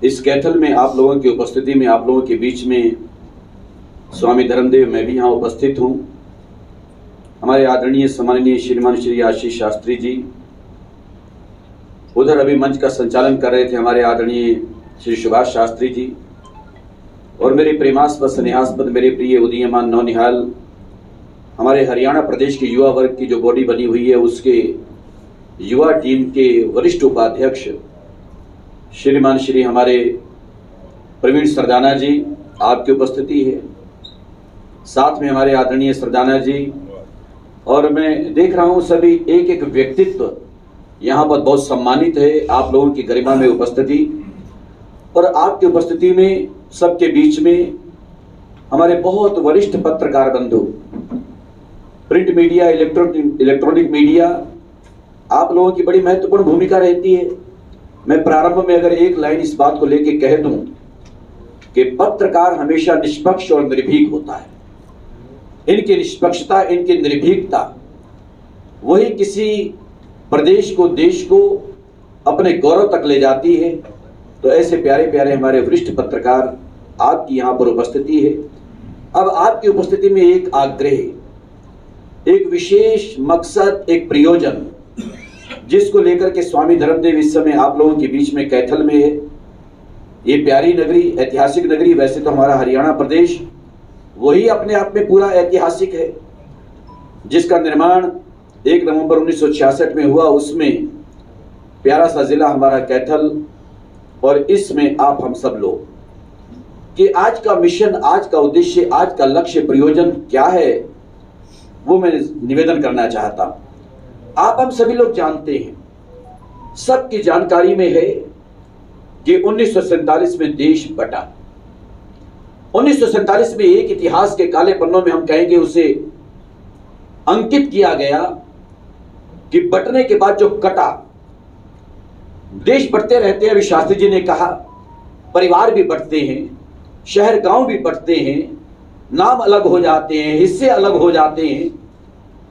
इस कैथल में आप लोगों की उपस्थिति में, आप लोगों के बीच में स्वामी धर्मदेव, मैं भी यहाँ उपस्थित हूँ। हमारे आदरणीय सम्माननीय श्रीमान श्री आशीष शास्त्री जी उधर अभी मंच का संचालन कर रहे थे, हमारे आदरणीय श्री सुभाष शास्त्री जी, और मेरे प्रेमास्पद स्नेहास्पद मेरे प्रिय उदीयमान नौनिहाल हमारे हरियाणा प्रदेश के युवा वर्ग की जो बॉडी बनी हुई है, उसके युवा टीम के वरिष्ठ उपाध्यक्ष श्रीमान श्री हमारे प्रवीण सरदाना जी, आपकी उपस्थिति है। साथ में हमारे आदरणीय सरदाना जी, और मैं देख रहा हूं सभी एक एक व्यक्तित्व यहाँ पर बहुत सम्मानित है। आप लोगों की गरिमा में उपस्थिति, और आपकी उपस्थिति में सबके बीच में हमारे बहुत वरिष्ठ पत्रकार बंधु, प्रिंट मीडिया, इलेक्ट्रॉनिक मीडिया, आप लोगों की बड़ी महत्वपूर्ण भूमिका रहती है। मैं प्रारंभ में अगर एक लाइन इस बात को लेकर कह दूं कि पत्रकार हमेशा निष्पक्ष और निर्भीक होता है। इनकी निष्पक्षता, इनकी निर्भीकता वही किसी प्रदेश को, देश को अपने गौरव तक ले जाती है। तो ऐसे प्यारे प्यारे हमारे वरिष्ठ पत्रकार, आपकी यहाँ पर उपस्थिति है। अब आपकी उपस्थिति में एक आग्रह, एक विशेष मकसद, एक प्रयोजन, जिसको लेकर के स्वामी धर्मदेव इस समय आप लोगों के बीच में कैथल में है। ये प्यारी नगरी, ऐतिहासिक नगरी, वैसे तो हमारा हरियाणा प्रदेश वही अपने आप में पूरा ऐतिहासिक है, जिसका निर्माण 1 नवंबर 1966 में हुआ। उसमें प्यारा सा जिला हमारा कैथल, और इसमें आप हम सब लोग कि आज का मिशन, आज का उद्देश्य, आज का लक्ष्य, प्रयोजन क्या है, वो मैं निवेदन करना चाहता हूं। आप हम सभी लोग जानते हैं, सबकी जानकारी में है कि 1947 में देश बटा। 1947 में एक इतिहास के काले पन्नों में हम कहेंगे उसे अंकित किया गया कि बटने के बाद जो कटा, देश बढ़ते रहते हैं। अभी शास्त्री जी ने कहा, परिवार भी बढ़ते हैं, शहर गांव भी बढ़ते हैं, नाम अलग हो जाते हैं, हिस्से अलग हो जाते हैं,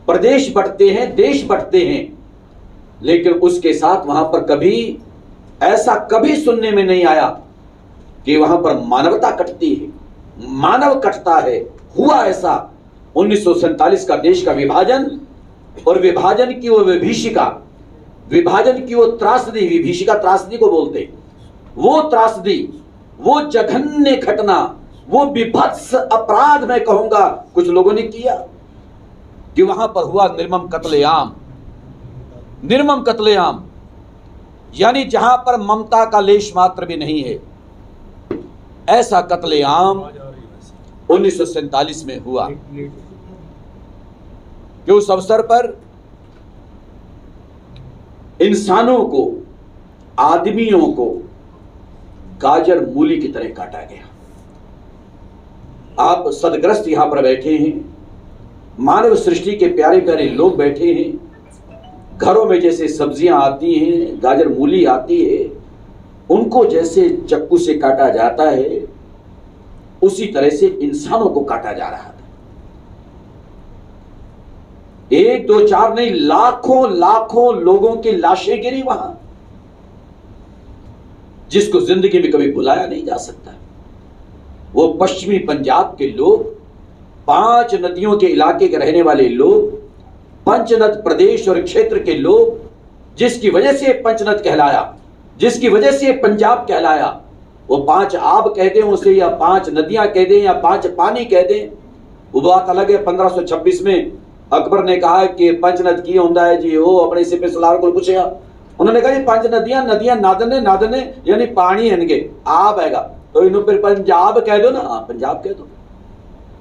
प्रदेश बढ़ते हैं, देश बढ़ते हैं, लेकिन उसके साथ वहां पर कभी ऐसा कभी सुनने में नहीं आया कि वहां पर मानवता कटती है, मानव कटता है। हुआ ऐसा 1947 का देश का विभाजन, और विभाजन की वो विभीषिका, विभाजन की वो त्रासदी, विभीषिका त्रासदी को बोलते, वो त्रासदी, वो जघन्य घटना, वो विभत्स अपराध मैं कहूंगा कुछ लोगों ने किया कि वहां पर हुआ निर्मम कत्लेआम। निर्मम कत्लेआम यानी जहां पर ममता का लेश मात्र भी नहीं है, ऐसा कत्लेआम 1947 में हुआ कि उस अवसर पर इंसानों को, आदमियों को गाजर मूली की तरह काटा गया। आप सदग्रस्त यहां पर बैठे हैं, मानव सृष्टि के प्यारे प्यारे लोग बैठे हैं, घरों में जैसे सब्जियां आती हैं, गाजर मूली आती है, उनको जैसे चाकू से काटा जाता है, उसी तरह से इंसानों को काटा जा रहा था। 1, 2, 4 नहीं, लाखों लाखों लोगों की लाशें गिरी वहां, जिसको जिंदगी में कभी भुलाया नहीं जा सकता। वो पश्चिमी पंजाब के लोग, 5 नदियों के इलाके के रहने वाले लोग, पंचनद प्रदेश और क्षेत्र के लोग, जिसकी वजह से पंचनद कहलाया, जिसकी वजह से पंजाब कहलाया। वो 5 आब कह दें उसे, या 5 नदियां कह दें, या 5 पानी कह दें, वो बात अलग है। 1526 में अकबर ने कहा कि पंचनद की होता है जी, वो अपने सिपह सलार को पूछेगा, उन्होंने कहा 5 नदियां, नदियां नादने, नादने यानी पानी है, आब आएगा तो इन्हों फिर पंजाब कह दो ना, हाँ पंजाब कह दो।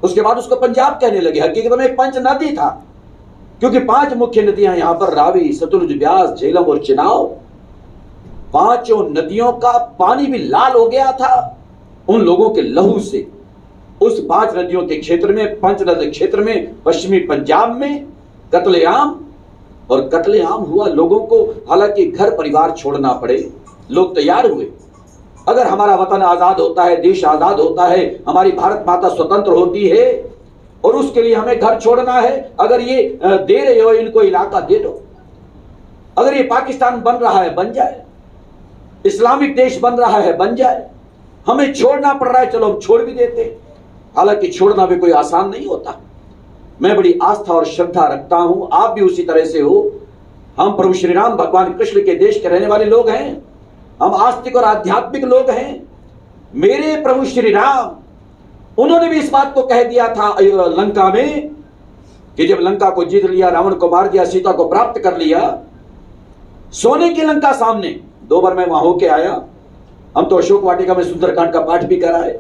उसके बाद उसको पंजाब कहने लगे। हकीकत में पंच नदी था, क्योंकि 5 मुख्य नदियां यहां पर रावी, सतलुज, ब्यास, झेलम और चिनाव, 5 नदियों का पानी भी लाल हो गया था उन लोगों के लहू से। उस 5 नदियों के क्षेत्र में, पंचनद क्षेत्र में, पश्चिमी पंजाब में कत्लेआम, और कत्लेआम हुआ। लोगों को हालांकि घर परिवार छोड़ना पड़े, लोग तैयार हुए। अगर हमारा वतन आजाद होता है, देश आजाद होता है, हमारी भारत माता स्वतंत्र होती है, और उसके लिए हमें घर छोड़ना है, अगर ये दे रहे हो, इनको इलाका दे दो। अगर ये पाकिस्तान बन रहा है, बन जाए। इस्लामिक देश बन रहा है, बन जाए, हमें छोड़ना पड़ रहा है, चलो हम छोड़ भी देते। हालांकि छोड़ना भी कोई आसान नहीं होता। मैं बड़ी आस्था और श्रद्धा रखता हूं, आप भी उसी तरह से हो। हम प्रभु श्री राम भगवान कृष्ण के देश के रहने वाले लोग हैं, हम आस्तिक और आध्यात्मिक लोग हैं। मेरे प्रभु श्री राम, उन्होंने भी इस बात को कह दिया था लंका में कि जब लंका को जीत लिया, रावण को मार दिया, सीता को प्राप्त कर लिया, सोने की लंका सामने 2 बार मैं वहां होके आया। हम तो अशोक वाटिका में सुंदरकांड का पाठ भी कराए,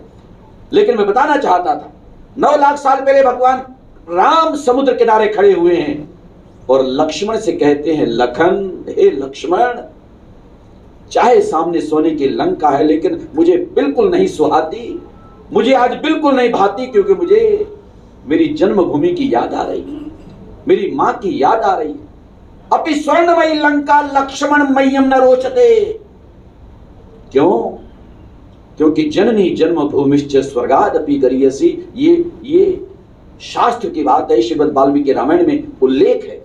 लेकिन मैं बताना चाहता था 9 लाख साल पहले भगवान राम समुद्र किनारे खड़े हुए हैं और लक्ष्मण से कहते हैं, लखन, हे लक्ष्मण, चाहे सामने सोने की लंका है, लेकिन मुझे बिल्कुल नहीं सुहाती, मुझे आज बिल्कुल नहीं भाती, क्योंकि मुझे मेरी जन्मभूमि की याद आ रही है, मेरी मां की याद आ रही है। अपि स्वर्णमयी लंका लक्ष्मण मह्यम न रोचते। क्यों? क्योंकि जननी जन्मभूमिश्च स्वर्गादपि गरीयसी। ये शास्त्र की बात है, श्रीमद् वाल्मीकि रामायण में उल्लेख है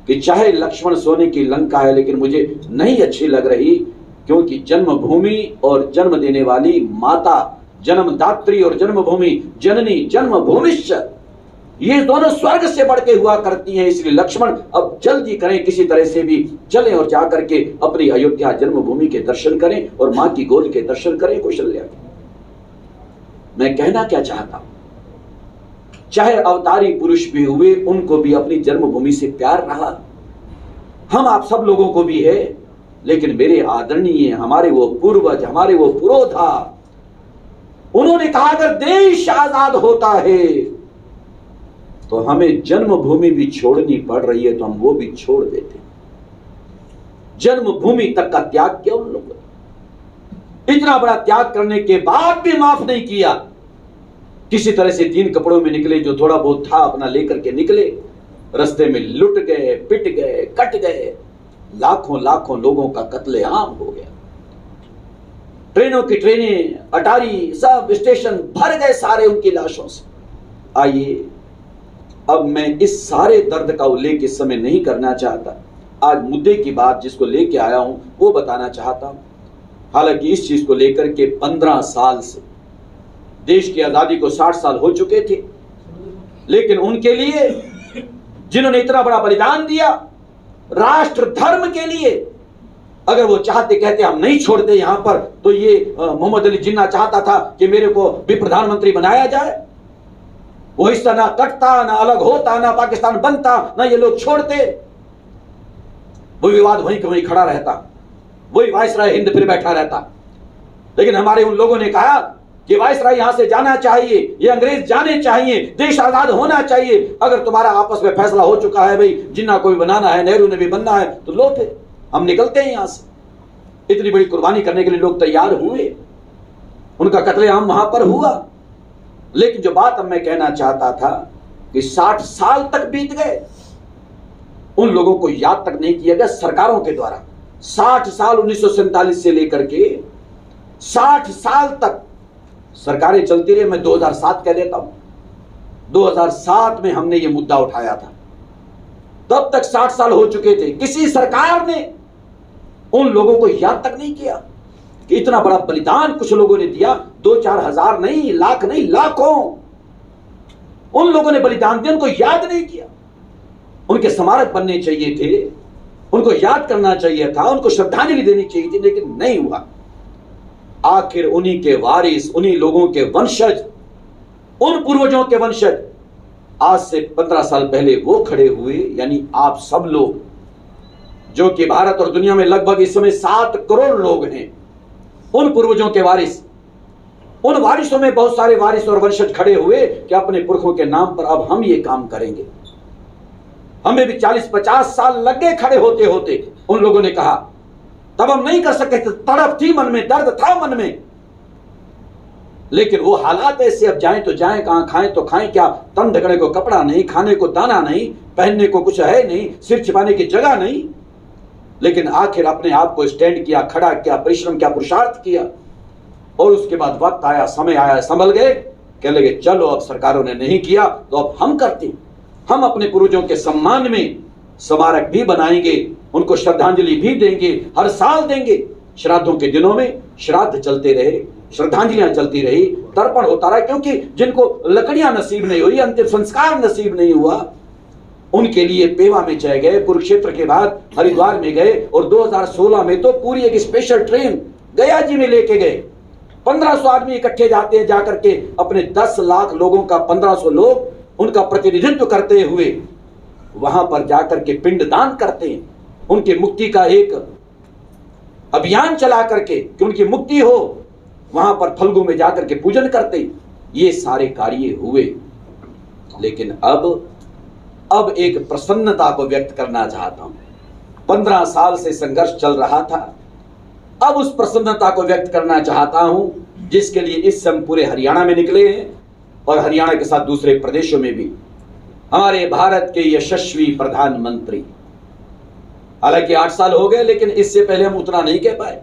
कि चाहे लक्ष्मण सोने की लंका है, लेकिन मुझे नहीं अच्छी लग रही, क्योंकि जन्मभूमि और जन्म देने वाली माता, जन्मदात्री और जन्मभूमि, जननी जन्मभूमिश्च, ये दोनों स्वर्ग से बढ़ के हुआ करती हैं। इसलिए लक्ष्मण अब जल्दी करें, किसी तरह से भी चलें और जाकर के अपनी अयोध्या जन्मभूमि के दर्शन करें और मां की गोद के दर्शन करें, कौशल्या के। मैं कहना क्या चाहता हूं, चाहे अवतारी पुरुष भी हुए, उनको भी अपनी जन्मभूमि से प्यार रहा, हम आप सब लोगों को भी है। लेकिन मेरे आदरणीय, हमारे वो पूर्वज, हमारे वो पुरोधा, उन्होंने कहा अगर देश आजाद होता है तो हमें जन्मभूमि भी छोड़नी पड़ रही है तो हम वो भी छोड़ देते। जन्मभूमि तक का त्याग किया उन लोगों ने। इतना बड़ा त्याग करने के बाद भी माफ नहीं किया। किसी तरह से 3 कपड़ों में निकले, जो थोड़ा बहुत था अपना लेकर के निकले, रास्ते में लुट गए, पिट गए, कट गए, लाखों लाखों लोगों का कत्लेआम हो गया। ट्रेनों की ट्रेनें, अटारी, सब स्टेशन भर गए सारे उनकी लाशों से। आइए, अब मैं इस सारे दर्द का उल्लेख इस समय नहीं करना चाहता। आज मुद्दे की बात जिसको लेके आया हूं वो बताना चाहता हूं। हालांकि इस चीज को लेकर के 15 साल से, देश की आजादी को 60 साल हो चुके थे, लेकिन उनके लिए जिन्होंने इतना बड़ा बलिदान दिया राष्ट्र धर्म के लिए, अगर वो चाहते, कहते हम नहीं छोड़ते यहां पर, तो ये मोहम्मद अली जिन्ना चाहता था कि मेरे को भी प्रधानमंत्री बनाया जाए, वो हिस्सा ना कटता, ना अलग होता, ना पाकिस्तान बनता, ना ये लोग छोड़ते, वो विवाद वहीं के वहीं खड़ा रहता, वही वायसराय हिंद फिर बैठा रहता। लेकिन हमारे उन लोगों ने कहा कि वायसराय यहां से जाना चाहिए, ये अंग्रेज जाने चाहिए, देश आजाद होना चाहिए। अगर तुम्हारा आपस में फैसला हो चुका है भाई जिन्ना को भी बनाना है, नेहरू ने भी बनना है, तो लो फिर हम निकलते हैं यहां से। इतनी बड़ी कुर्बानी करने के लिए लोग तैयार हुए, उनका कत्लेआम वहां पर हुआ। लेकिन जो बात अब मैं कहना चाहता था कि 60 साल तक बीत गए, उन लोगों को याद तक नहीं किया गया सरकारों के द्वारा। 60 साल 1947 से लेकर के 60 साल तक सरकारें चलती रही। मैं 2007 कह देता हूं, 2007 में हमने ये मुद्दा उठाया था, तब तक 60 साल हो चुके थे। किसी सरकार ने उन लोगों को याद तक नहीं किया कि इतना बड़ा बलिदान कुछ लोगों ने दिया। 2-4 हजार नहीं, लाख नहीं, लाखों उन लोगों ने बलिदान दिया, उनको याद नहीं किया। उनके स्मारक बनने चाहिए थे, उनको याद करना चाहिए था, उनको श्रद्धांजलि देनी चाहिए थी, लेकिन नहीं हुआ। आखिर उन्हीं के वारिस, उन्हीं लोगों के वंशज, उन पूर्वजों के वंशज आज से 15 साल पहले वो खड़े हुए, यानी आप सब लोग, जो कि भारत और दुनिया में लगभग इस समय 7 करोड़ लोग हैं, उन पूर्वजों के वारिस, उन वारिसों में बहुत सारे वारिस और वंशज खड़े हुए कि अपने पुरखों के नाम पर अब हम ये काम करेंगे। हमें भी 40-50 साल लग गए खड़े होते होते। उन लोगों ने कहा, तब हम नहीं कर सकते, तड़प थी मन में, दर्द था मन में, लेकिन वो हालात ऐसे, अब जाएं तो जाएं कहां, खाएं तो खाएं क्या, तन ढकने को कपड़ा नहीं, खाने को दाना नहीं, पहनने को कुछ है नहीं, सिर छिपाने की जगह नहीं। लेकिन आखिर अपने आप को स्टैंड किया, खड़ा किया, परिश्रम किया, पुरुषार्थ किया, और उसके बाद वक्त आया, समय आया, संभल गए, कहने लगे चलो अब सरकारों ने नहीं किया तो अब हम करते हैं। हम अपने पूर्वजों के सम्मान में स्मारक भी बनाएंगे, उनको श्रद्धांजलि भी देंगे, हर साल देंगे। श्राद्धों के दिनों में श्राद्ध चलते रहे, श्रद्धांजलियां चलती रही, तर्पण होता रहा, क्योंकि जिनको लकड़ियां नसीब नहीं हुई, अंतिम संस्कार नसीब नहीं हुआ, उनके लिए पेवा में चले गए, कुरुक्षेत्र के बाद हरिद्वार में गए, और 2016 में तो पूरी एक स्पेशल ट्रेन गया जी में लेके गए। 1500 आदमी इकट्ठे जाते हैं, जाकर के अपने 10 लाख लोगों का 1500 लोग उनका प्रतिनिधित्व करते हुए वहां पर जाकर के पिंडदान करते हैं, उनकी मुक्ति का एक अभियान चला करके कि उनकी मुक्ति हो, वहां पर फल्गु में जाकर के पूजन करते। ये सारे कार्य हुए। लेकिन अब एक प्रसन्नता को व्यक्त करना चाहता हूं। 15 साल से संघर्ष चल रहा था, अब उस प्रसन्नता को व्यक्त करना चाहता हूं जिसके लिए इस समय पूरे हरियाणा में निकले हैं, और हरियाणा के साथ दूसरे प्रदेशों में भी हमारे भारत के यशस्वी प्रधानमंत्री। हालांकि 8 साल हो गए, लेकिन इससे पहले हम उतना नहीं कह पाए।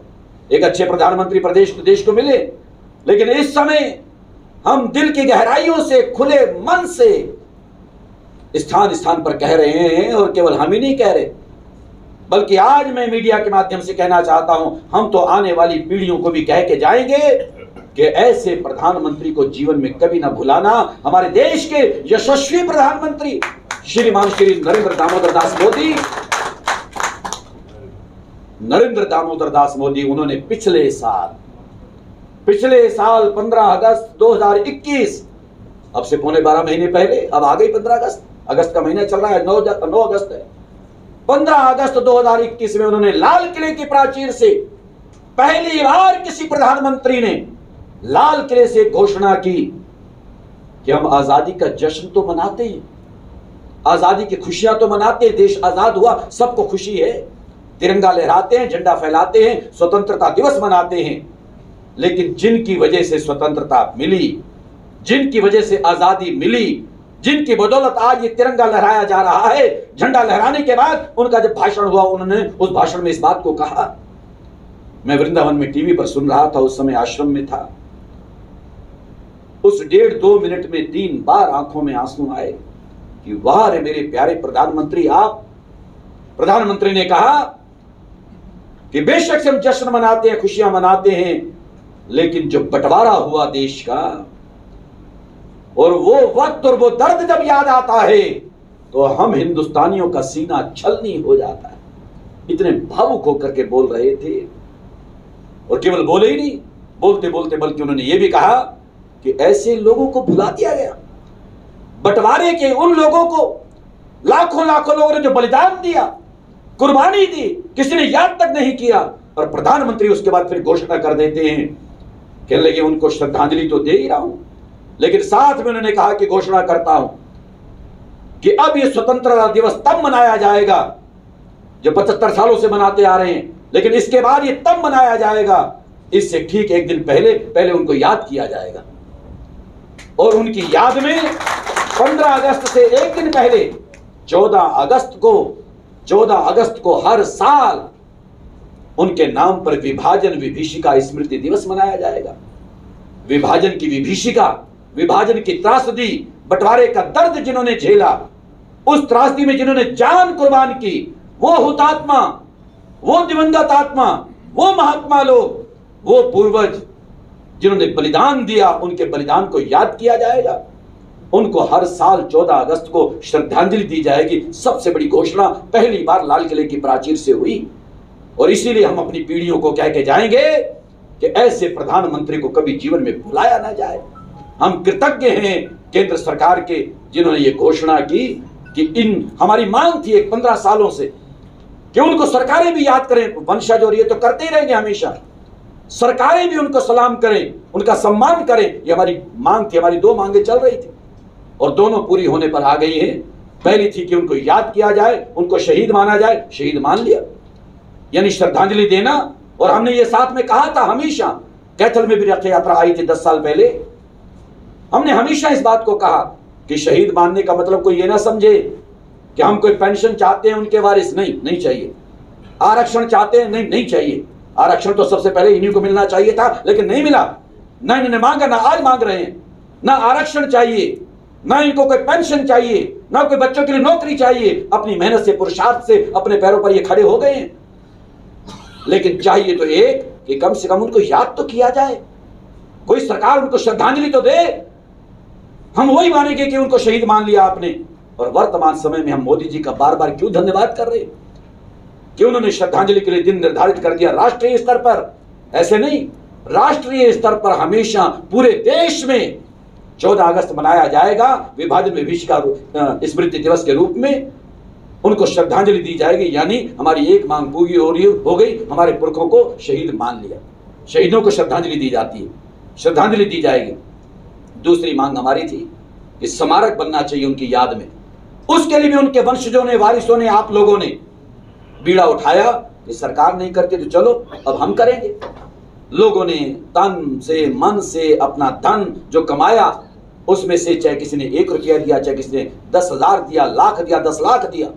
एक अच्छे प्रधानमंत्री देश को मिले, लेकिन इस समय हम दिल की गहराइयों से, खुले मन से स्थान स्थान पर कह रहे हैं, और केवल हम ही नहीं कह रहे, बल्कि आज मैं मीडिया के माध्यम से कहना चाहता हूं, हम तो आने वाली पीढ़ियों को भी कह के जाएंगे कि ऐसे प्रधानमंत्री को जीवन में कभी ना भुलाना। हमारे देश के यशस्वी प्रधानमंत्री श्रीमान श्री नरेंद्र दामोदर दास मोदी, उन्होंने पिछले साल 15 अगस्त 2021, अब से पौने 12 महीने पहले, अब आ गई 15 अगस्त का महीना चल रहा है, 9 अगस्त है। 15 अगस्त 2021 में उन्होंने लाल किले की प्राचीर से पहली बार किसी प्रधानमंत्री ने लाल किले से घोषणा की कि हम आजादी का जश्न तो मनाते हैं, आजादी की खुशियां तो मनाते हैं, देश आजाद हुआ, सबको खुशी है, तिरंगा लहराते हैं, झंडा फैलाते हैं, स्वतंत्रता दिवस मनाते हैं। लेकिन जिनकी वजह से स्वतंत्रता मिली, जिनकी वजह से आजादी मिली, जिनकी बदौलत आज ये तिरंगा लहराया जा रहा है, झंडा लहराने के बाद उनका जब भाषण हुआ, उन्होंने उस भाषण में इस बात को कहा। मैं वृंदावन में टीवी पर सुन रहा था, उस समय आश्रम में था। उस 1.5-2 मिनट में 3 बार आंखों में आंसू आए कि वाह रे मेरे प्यारे प्रधानमंत्री आप। प्रधानमंत्री ने कहा कि बेशक से हम जश्न मनाते हैं, खुशियां मनाते हैं, लेकिन जो बंटवारा हुआ देश का, और वो वक्त और वो दर्द जब याद आता है तो हम हिंदुस्तानियों का सीना छलनी हो जाता है। इतने भावुक होकर के बोल रहे थे, और केवल बोले ही नहीं, बोलते बोलते बल्कि उन्होंने ये भी कहा कि ऐसे लोगों को भुला दिया गया, बंटवारे के उन लोगों को, लाखों लोगों ने जो बलिदान दिया, कुर्बानी दी, किसी ने याद तक नहीं किया। और प्रधानमंत्री उसके बाद फिर घोषणा कर देते हैं, कहने लगे उनको श्रद्धांजलि तो दे ही रहा हूं, लेकिन साथ में उन्होंने कहा कि घोषणा करता हूं कि अब यह स्वतंत्रता दिवस तब मनाया जाएगा जो 75 सालों से मनाते आ रहे हैं, लेकिन इसके बाद ये तब मनाया जाएगा, इससे ठीक एक दिन पहले उनको याद किया जाएगा। और उनकी याद में 15 अगस्त से एक दिन पहले 14 अगस्त को हर साल उनके नाम पर विभाजन विभीषिका स्मृति दिवस मनाया जाएगा। विभाजन की विभीषिका, विभाजन की त्रासदी, बंटवारे का दर्द जिन्होंने झेला, उस त्रासदी में जिन्होंने जान कुर्बान की, वो हुतात्मा, वो दिवंगत आत्मा, वो महात्मा लोग, वो पूर्वज जिन्होंने बलिदान दिया, उनके बलिदान को याद किया जाएगा। उनको हर साल 14 अगस्त को श्रद्धांजलि दी जाएगी। सबसे बड़ी घोषणा पहली बार लाल किले की प्राचीर से हुई, और इसीलिए हम अपनी पीढ़ियों को कह के जाएंगे कि ऐसे प्रधानमंत्री को कभी जीवन में भुलाया ना जाए। हम कृतज्ञ हैं केंद्र सरकार के, जिन्होंने ये घोषणा की कि हमारी मांग थी 15 सालों से कि उनको सरकारें भी याद करें। वंशज और ये तो करते ही रहेंगे हमेशा, सरकारें भी उनको सलाम करें, उनका सम्मान करें। ये हमारी मांग थी, हमारी 2 मांगे चल रही थी, और दोनों पूरी होने पर आ गई हैं। पहली थी कि उनको याद किया जाए, उनको शहीद माना जाए, शहीद मान लिया, यानी श्रद्धांजलि देना। और हमने ये साथ में कहा था हमेशा, कैथल में भी रथ यात्रा आई थी 10 साल पहले, हमने हमेशा इस बात को कहा कि शहीद मानने का मतलब कोई ये ना समझे कि हम कोई पेंशन चाहते हैं उनके वारिस, नहीं चाहिए। आरक्षण चाहते हैं, नहीं चाहिए। आरक्षण तो सबसे पहले इन्हीं को मिलना चाहिए था, लेकिन नहीं मिला। ना इन्होंने मांगा, ना आज मांग रहे हैं। ना आरक्षण चाहिए, ना इनको कोई पेंशन चाहिए, ना कोई बच्चों के लिए नौकरी चाहिए। अपनी मेहनत से, पुरुषार्थ से अपने पैरों पर ये खड़े हो गए हैं। लेकिन चाहिए तो एक कि कम से कम उनको याद तो किया जाए, कोई सरकार उनको श्रद्धांजलि तो दे। हम वही मानेंगे कि उनको शहीद मान लिया आपने, और वर्तमान समय में हम मोदी जी का बार बार क्यों धन्यवाद कर रहे कि उन्होंने श्रद्धांजलि के लिए दिन निर्धारित कर दिया राष्ट्रीय स्तर पर। ऐसे नहीं, राष्ट्रीय स्तर पर हमेशा पूरे देश में 14 अगस्त मनाया जाएगा विभाजन विभीषिका स्मृति दिवस के रूप में, उनको श्रद्धांजलि दी जाएगी। यानी हमारी एक मांग पूरी हो गई, हमारे पुरखों को शहीद मान लिया, शहीदों को श्रद्धांजलि दी जाती है, श्रद्धांजलि दी जाएगी। दूसरी मांग हमारी थी कि स्मारक बनना चाहिए उनकी याद में। उसके लिए भी उनके वंशजों ने, वारिसों ने, आप लोगों ने बीड़ा उठाया कि सरकार नहीं करती तो चलो अब हम करेंगे। लोगों ने तन से मन से अपना धन जो कमाया उसमें से, चाहे किसी ने 1 रुपया दिया, चाहे किसी ने 10,000 दिया, लाख दिया, 10 लाख दिया,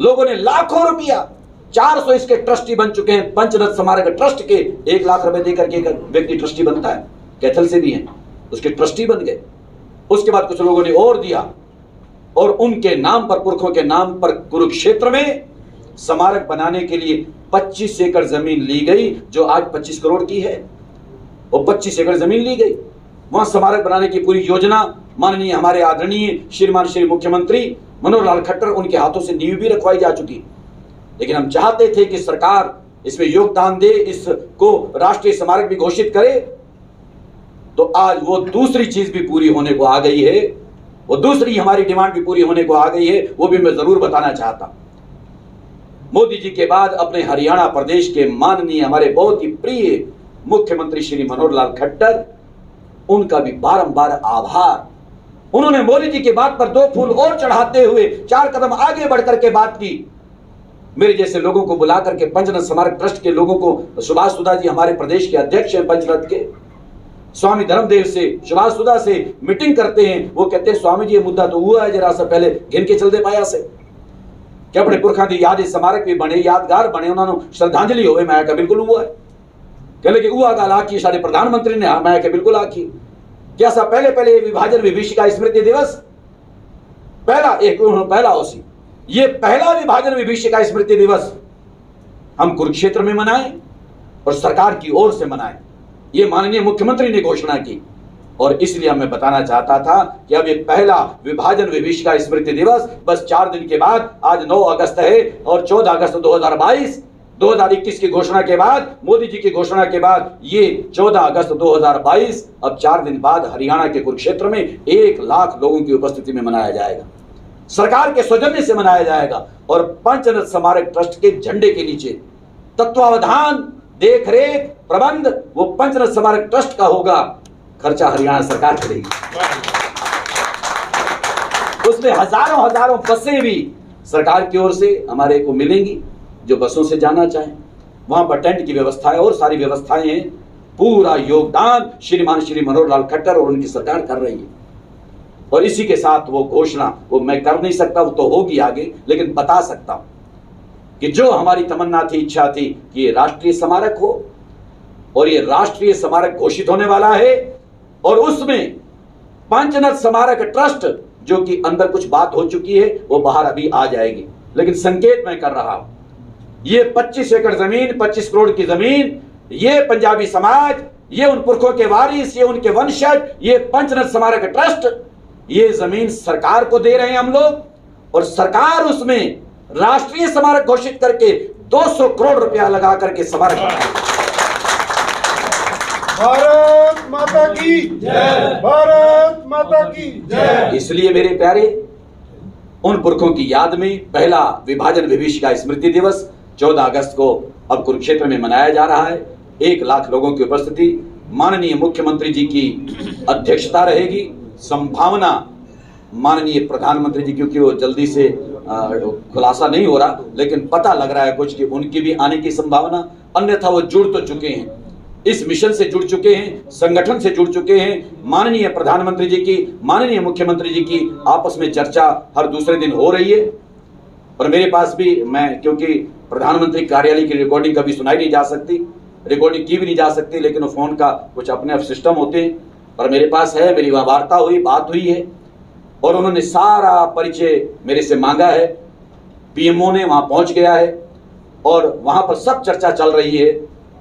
लोगों ने लाखों रुपया, 400 इसके ट्रस्टी बन चुके हैं। पंचरत्न स्मारक ट्रस्ट के 1 लाख रुपए देकर के एक व्यक्ति ट्रस्टी बनता है, कैथल से भी हैं, उसके ट्रस्टी बन गए। उसके बाद कुछ लोगों ने और दिया, और उनके नाम पर, पुरखों के नाम पर कुरुक्षेत्र में स्मारक बनाने के लिए 25 एकड़ जमीन ली गई, जो आज 25 करोड़ की है। वो 25 एकड़ जमीन ली गई, वहां स्मारक बनाने की पूरी योजना माननीय हमारे आदरणीय श्रीमान श्री मुख्यमंत्री मनोहर लाल खट्टर, उनके हाथों से नींव भी रखवाई जा चुकी। लेकिन हम चाहते थे कि सरकार इसमें योगदान दे, इसको राष्ट्रीय स्मारक भी घोषित करे। तो आज वो दूसरी चीज भी पूरी होने को आ गई है, वो दूसरी हमारी डिमांड भी पूरी होने को आ गई है, वो भी मैं जरूर बताना चाहता हूं। मोदी जी के बाद अपने हरियाणा प्रदेश के माननीय हमारे बहुत ही प्रिय मुख्यमंत्री श्री मनोहर लाल खट्टर, उनका भी बारंबार आभार। उन्होंने मोदी जी की बात पर 2 फूल और चढ़ाते हुए 4 कदम आगे बढ़कर के बात की। मेरे जैसे लोगों को बुला करके, पंचरत्न स्मारक ट्रस्ट के लोगों को, सुभाष सुधा जी हमारे प्रदेश के अध्यक्ष हैं पंचरत्न के, स्वामी धर्मदेव से, सुभाष सुधा से मीटिंग करते हैं। वो कहते हैं स्वामी जी ये मुद्दा तो हुआ है, जरा सा पहले गिन के चल दे पाया से क्या अपने पुरखा दी याद स्मारक भी बने, यादगार बने, उन्होंने श्रद्धांजलि होवे। मैं क्या बिल्कुल हुआ है, कह लगे हुआ गाल आखी सारे प्रधानमंत्री ने, मैं क्या बिल्कुल आखी। क्या सा पहले विभाजन विभीषिका स्मृति दिवस पहला होसी, ये पहला विभाजन विभीषिका स्मृति दिवस हम कुरुक्षेत्र में मनाएं और सरकार की ओर से मनाएं, ये माननीय मुख्यमंत्री ने घोषणा की। और इसलिए मैं बताना चाहता था कि अब ये पहला विभाजन विभीषिका स्मृति दिवस बस 4 दिन के बाद, आज 9 अगस्त है, और 14 अगस्त 2021 की घोषणा के बाद, मोदी जी की घोषणा के बाद, ये 14 अगस्त 2022 अब 4 दिन बाद हरियाणा के कुरुक्षेत्र में 1 लाख लोगों की उपस्थिति में मनाया जाएगा, सरकार के सौजन्य से मनाया जाएगा। और पंचरत्न स्मारक ट्रस्ट के झंडे के नीचे तत्वावधान, देखरेख, प्रबंध वो पंचरत्न स्मारक ट्रस्ट का होगा, खर्चा हरियाणा सरकार करेगी। उसमें हजारों बसें भी सरकार की ओर से हमारे को मिलेंगी, जो बसों से जाना चाहें। वहां पर टेंट की व्यवस्था है और सारी व्यवस्थाएं हैं। पूरा योगदान श्रीमान श्री मनोहर लाल खट्टर और उनकी सरकार कर रही है। और इसी के साथ वो घोषणा, वो मैं कर नहीं सकता, वो तो होगी आगे, लेकिन बता सकता हूं कि जो हमारी तमन्ना थी, इच्छा थी कि ये राष्ट्रीय स्मारक हो, और ये राष्ट्रीय स्मारक घोषित होने वाला है। और उसमें पंचरत्न स्मारक ट्रस्ट, जो कि अंदर कुछ बात हो चुकी है, वो बाहर अभी आ जाएगी, लेकिन संकेत मैं कर रहा हूं, ये 25 एकड़ जमीन, 25 करोड़ की जमीन, ये पंजाबी समाज, ये उन पुरखों के वारिस, ये उनके वंशज, ये पंचरत्न स्मारक ट्रस्ट, ये जमीन सरकार को दे रहे हैं हम लोग, और सरकार उसमें राष्ट्रीय स्मारक घोषित करके 200 करोड़ रुपया लगा करके स्मारक बनाएगी। भारत माता की जय, भारत माता की जय। इसलिए मेरे प्यारे, उन पुरखों की याद में पहला विभाजन विभीषिका स्मृति दिवस 14 अगस्त को अब कुरुक्षेत्र में मनाया जा रहा है। 1 लाख लोगों की उपस्थिति, माननीय मुख्यमंत्री जी की अध्यक्षता रहेगी। संभावना माननीय प्रधानमंत्री जी, क्योंकि वो जल्दी से खुलासा नहीं हो रहा, लेकिन पता लग रहा है कुछ कि उनकी भी आने की संभावना, अन्यथा वो जुड़ तो चुके हैं, इस मिशन से जुड़ चुके हैं, संगठन से जुड़ चुके हैं। माननीय प्रधानमंत्री जी की, माननीय मुख्यमंत्री जी की आपस में चर्चा हर दूसरे दिन हो रही है। और मेरे पास भी, मैं क्योंकि प्रधानमंत्री कार्यालय की रिकॉर्डिंग कभी सुनाई नहीं जा सकती, रिकॉर्डिंग की भी नहीं जा सकती, लेकिन वो फोन का कुछ अपने आप सिस्टम होते हैं, पर मेरे पास है, मेरी वहाँ वार्ता हुई, बात हुई है, और उन्होंने सारा परिचय मेरे से मांगा है। पीएमओ ने वहाँ पहुँच गया है, और वहां पर सब चर्चा चल रही है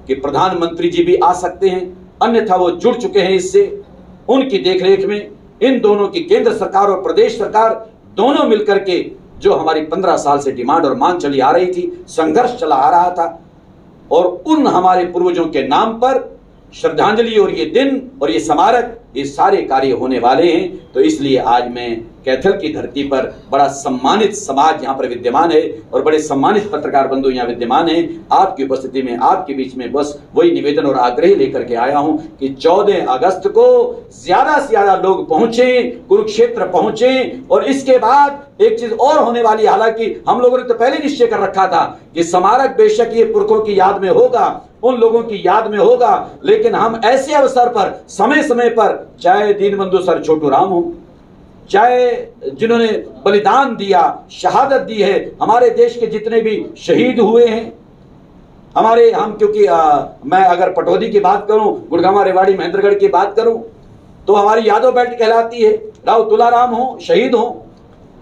कि प्रधानमंत्री जी भी आ सकते हैं, अन्यथा वो जुड़ चुके हैं इससे। उनकी देखरेख में इन दोनों की केंद्र सरकार और प्रदेश सरकार दोनों मिलकर के जो हमारी 15 साल से डिमांड और मांग चली आ रही थी, संघर्ष चला आ रहा था, और उन हमारे पूर्वजों के नाम पर श्रद्धांजलि और ये दिन और ये स्मारक, ये सारे कार्य होने वाले हैं। तो इसलिए आज मैं कैथल की धरती पर बड़ा सम्मानित समाज यहाँ पर विद्यमान है और बड़े सम्मानित पत्रकार बंधु यहाँ विद्यमान हैं। आपकी उपस्थिति में, आपके बीच में बस वही निवेदन और आग्रह लेकर के आया हूँ कि 14 अगस्त को ज्यादा से ज्यादा लोग पहुंचे, कुरुक्षेत्र पहुंचे। और इसके बाद एक चीज और होने वाली, हालांकि हम लोगों ने तो पहले निश्चय कर रखा था कि स्मारक बेशक ये पुरखों की याद में होगा, उन लोगों की याद में होगा, लेकिन हम ऐसे अवसर पर समय समय पर, चाहे दीनबंधु सर छोटू राम हो, चाहे जिन्होंने बलिदान दिया, शहादत दी है, हमारे देश के जितने भी शहीद हुए हैं, क्योंकि मैं अगर पटौदी की बात करूं, गुड़गांव, रेवाड़ी, महेंद्रगढ़ की बात करूं, तो हमारी यादव बेल्ट कहलाती है। राव तुलाराम हो, शहीद हो,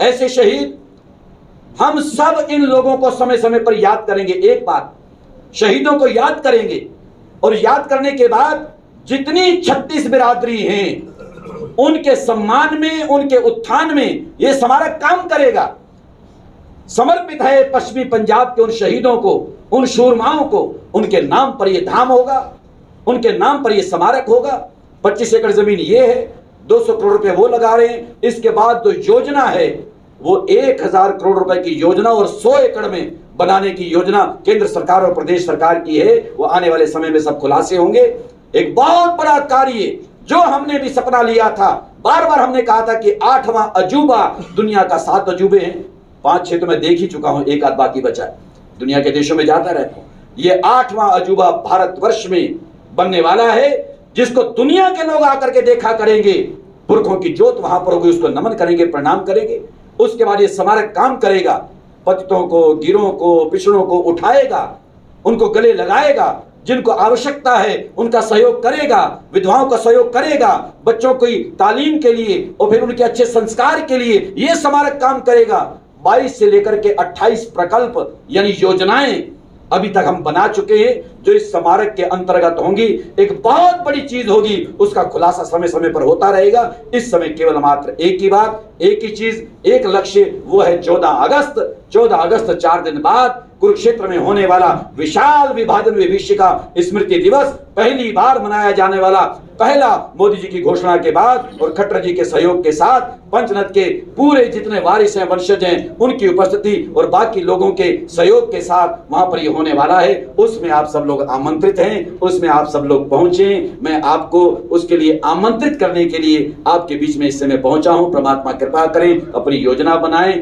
ऐसे शहीद हम सब इन लोगों को समय समय पर याद करेंगे। एक बात, शहीदों को याद करेंगे और याद करने के बाद जितनी 36 बिरादरी हैं उनके सम्मान में, उनके उत्थान में यह स्मारक काम करेगा। समर्पित है पश्चिमी पंजाब के उन शहीदों को, उन शूरमाओं को। उनके नाम पर यह धाम होगा, उनके नाम पर यह स्मारक होगा। 25 एकड़ जमीन ये है, 200 करोड़ रुपए वो लगा रहे हैं। इसके बाद जो योजना है वो 1000 करोड़ रुपए की योजना और 100 एकड़ में बनाने की योजना केंद्र सरकार और प्रदेश सरकार की है। वो आने वाले समय में सब खुलासे होंगे। एक बहुत बड़ा कार्य जो हमने भी सपना लिया था, बार बार हमने कहा था कि 8वां अजूबा, दुनिया का 7 अजूबे हैं, 5-6 तो मैं देख ही चुका हूं, एक आध बाकी बचा है, दुनिया के देशों में जाता रहता हूं। ये 8वां अजूबा भारतवर्ष में बनने वाला है, जिसको दुनिया के लोग आकर के देखा करेंगे। पुरखों की जोत वहां पर होगी, उसको नमन करेंगे, प्रणाम करेंगे। उसके बाद ये स्मारक काम करेगा, पतितों को, गिरों को, पिछड़ों को उठाएगा, उनको गले लगाएगा, जिनको आवश्यकता है उनका सहयोग करेगा, विधवाओं का सहयोग करेगा, बच्चों की तालीम के लिए और फिर उनके अच्छे संस्कार के लिए यह स्मारक काम करेगा। 22 से लेकर के 28 प्रकल्प यानी योजनाएं अभी तक हम बना चुके हैं, जो इस स्मारक के अंतर्गत होंगी। एक बहुत बड़ी चीज होगी, उसका खुलासा समय समय पर होता रहेगा। इस समय केवल मात्र एक ही बात, एक ही चीज, एक लक्ष्य, वो है 14 अगस्त। 14 अगस्त 4 दिन बाद कुरुक्षेत्र में होने वाला विशाल विभाजन विभीषिका स्मृति दिवस, पहली बार मनाया जाने वाला, पहला मोदी जी की घोषणा के बाद और खट्टर जी के सहयोग के साथ पंचनद के पूरे जितने वारिस हैं, वंशज हैं, उनकी उपस्थिति और बाकी लोगों के सहयोग के साथ वहां पर यह होने वाला है। उसमें आप सब लोग आमंत्रित हैं, उसमें आप सब लोग पहुंचे। मैं आपको उसके लिए आमंत्रित करने के लिए आपके बीच में इस समय पहुंचा हूं। परमात्मा कृपा करें, अपनी योजना बनाएं।